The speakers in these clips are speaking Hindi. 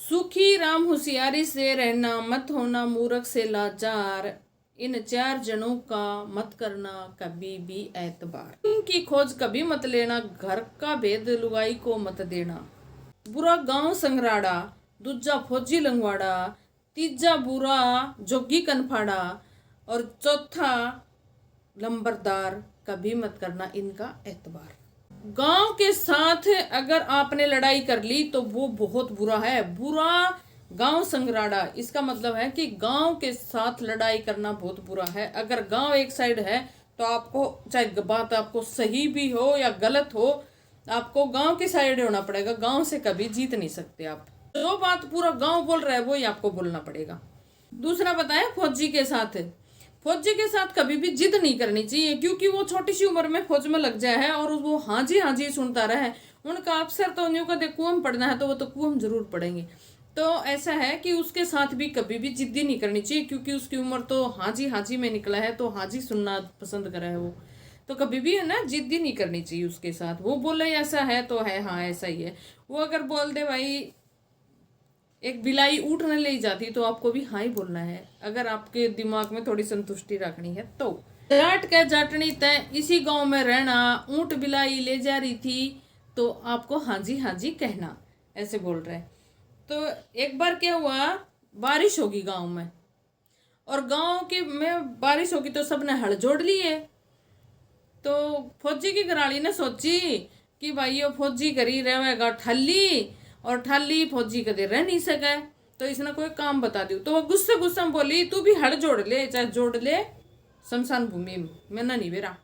सुखी राम होशियारी से रहना, मत होना मूर्ख से लाचार। इन चार जनों का मत करना कभी भी एतबार। इनकी खोज कभी मत लेना, घर का भेद लुगाई को मत देना। बुरा गांव संगराड़ा, दूजा फौजी लंगवाड़ा, तीजा बुरा जोगी कनफाड़ा और चौथा लंबरदार। कभी मत करना इनका एतबार। गांव के साथ अगर आपने लड़ाई कर ली तो वो बहुत बुरा है। बुरा गांव संगराड़ा, इसका मतलब है कि गांव के साथ लड़ाई करना बहुत बुरा है। अगर गांव एक साइड है तो आपको, चाहे बात आपको सही भी हो या गलत हो, आपको गांव के साइड होना पड़ेगा। गांव से कभी जीत नहीं सकते आप। जो बात पूरा गांव बोल रहा है वो ही आपको बोलना पड़ेगा। दूसरा बताया फौजी के साथ। फौजी के साथ कभी भी जिद नहीं करनी चाहिए, क्योंकि वो छोटी सी उम्र में फौज में लग जाए है और वो हाँ जी सुनता रहे। उनका अफसर तो न्यू कहते कुएं पढ़ना है तो वो तो कुएं जरूर पढ़ेंगे। तो ऐसा है कि उसके साथ भी कभी भी जिद्दी नहीं करनी चाहिए, क्योंकि उसकी उम्र तो हाँ जी में निकला है, तो हाँ जी सुनना पसंद करा है वो। तो कभी भी है ना, जिद्दी नहीं करनी चाहिए उसके साथ। वो बोले ऐसा है तो है, हाँ ऐसा ही है। वो अगर बोल दे भाई एक बिलाई ऊँट न ले जाती, तो आपको भी हाँ ही बोलना है, अगर आपके दिमाग में थोड़ी संतुष्टि रखनी है तो। जाट के जाटनी तय इसी गांव में रहना, ऊँट बिलाई ले जा रही थी तो आपको हाँ जी कहना, ऐसे बोल रहे हैं। तो एक बार क्या हुआ, बारिश होगी गांव में, और गांव के में बारिश होगी तो सबने हल जोड़ लिए। तो फौजी की घराली ने सोची कि भाई ये फौजी करी रहेगा ठल्ली, और ठाली फौजी कदे रह नहीं सके, तो इसने कोई काम बता दियो। तो वो गुस्से गुस्से में बोली, तू भी हड़ जोड़ ले, चाहे जोड़ ले शमशान भूमि में, ना नहीं बेरा।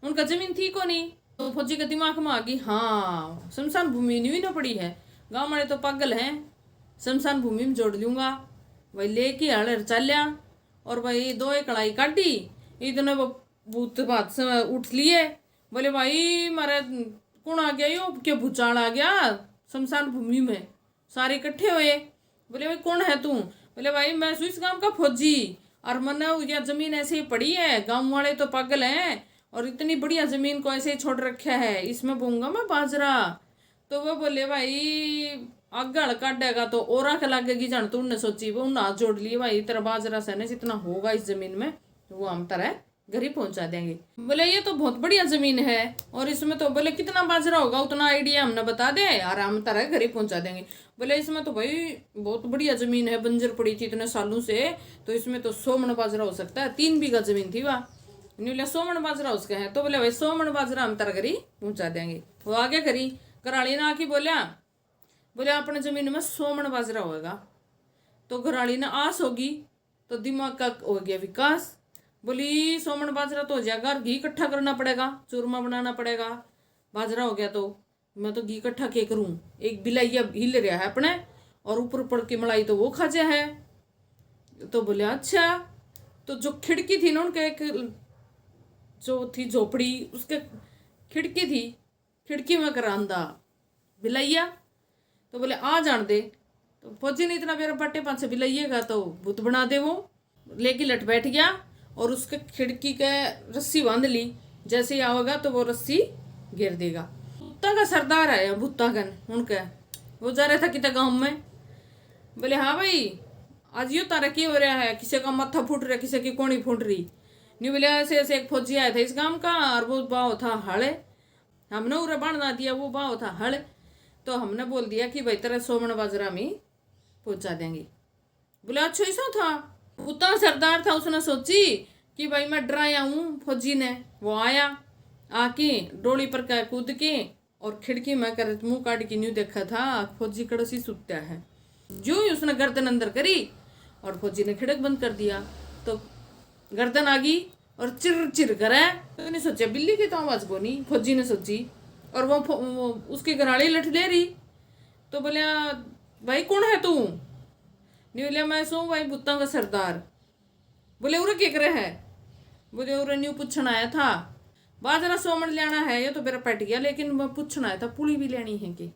उनका जमीन थी को नहीं। तो फौजी के दिमाग में आ गई, हाँ शमशान भूमि नहीं ना पड़ी है, गाँव वाले तो पागल हैं, शमशान भूमि में जोड़ लूंगा। वही लेके हड़ चलिया, और भाई दो एक कड़ाई काटी, इतने वो भूत बात से उठ लिए। बोले भाई मारे कौन आ गया, यो क्या भूचाल आ गया शमशान भूमि में। सारे इकट्ठे हुए, बोले भाई कौन है तू। बोले भाई मैं सुइस गांव का फौजी, और मैंने यह जमीन ऐसे ही पड़ी है, गांव वाले तो पागल हैं, और इतनी बढ़िया जमीन को ऐसे ही छोड़ रखा है, इसमें बोऊंगा मैं बाजरा। तो वो बोले भाई आगड़ काटेगा तो और आख लगेगी जान, तू ने सोची। वो हाथ जोड़ लिए, भाई तेरा बाजरा सहने जितना होगा इस जमीन में तो वो हम तरह घर ही पहुंचा देंगे। बोले ये तो बहुत बढ़िया जमीन है, और इसमें तो बोले कितना बाजरा होगा उतना आइडिया हमने बता दे यार, हम तरह घर ही पहुंचा देंगे। बोले इसमें तो भाई बहुत बढ़िया जमीन है, बंजर पड़ी थी इतने सालों से, तो इसमें तो 100 मन बाजरा हो सकता है। 3 बीघा जमीन थी वह, बोले 100 मन बाजरा उसका है। तो बोले भाई 100 मन बाजरा हम तरह घर ही पहुंचा देंगे। वो आगे करी घराली ने आके बोलिया, बोले अपने जमीन में 100 मन बाजरा होगा। तो घराली ने आस होगी, तो दिमाग का हो गया विकास। बोली 100 मन बाजरा तो हो जाएगा, घी इकट्ठा करना पड़ेगा, चूरमा बनाना पड़ेगा। बाजरा हो गया तो मैं तो घी इकट्ठा क्या करूं, एक बिलाइया हिल रहा है अपने, और ऊपर पड़ के मलाई तो वो खाजा है। तो बोले अच्छा। तो जो खिड़की थी ना उनके, एक जो थी झोपड़ी, उसके खिड़की थी, खिड़की में करांदा बिलाइया। तो बोले आ जान दे। तो फौजी ने इतना मेरा पट्टे पाँच से बिलाइएगा तो भूत बना दे। वो लेके लट बैठ गया, और उसके खिड़की के रस्सी बांध ली, जैसे ही आवेगा तो वो रस्सी गिर देगा। भूता का सरदार आया भूतागन उनका, वो जा रहा था कितना गाँव में। बोले हाँ भाई आज यो तारा की हो रहा है, किसी का माथा फूट रहा, किसी की कोणी फूट रही नहीं। बोले ऐसे ऐसे एक फौजी आया था इस गांव का, और वो बाव था हड़, हमने उरा बांधना दिया, वो बाव था हड़। तो हमने बोल दिया कि भाई तेरा 100 मन बाजरा में पहुंचा देंगे। बोले अच्छा ऐसा था। उतना सरदार था, उसने सोची कि भाई मैं डराया हूँ फौजी ने। वो आया, आके डोली पर का कूद के, और खिड़की में कर मुंह काट के न्यू देखा था फौजी कड़सी सुतता है। जो ही उसने गर्दन अंदर करी, और फौजी ने खिड़क बंद कर दिया। तो गर्दन आ गई और चिर चिर करे। तो नहीं सोचा बिल्ली की तो आवाज को नहीं, फौजी ने सोची, और वो उसकी घराड़ी लठ ले रही। तो बोले भाई कौन है तू। नहीं बोलिया मैं सो भाई भूतों का सरदार। बोले उरे क्या करे है। बोले उरे न्यू पूछना आया था, बाजरा 100 मन लेना है, ये तो मेरा पट गया, लेकिन मैं पूछना आया था पुली भी लेनी है कि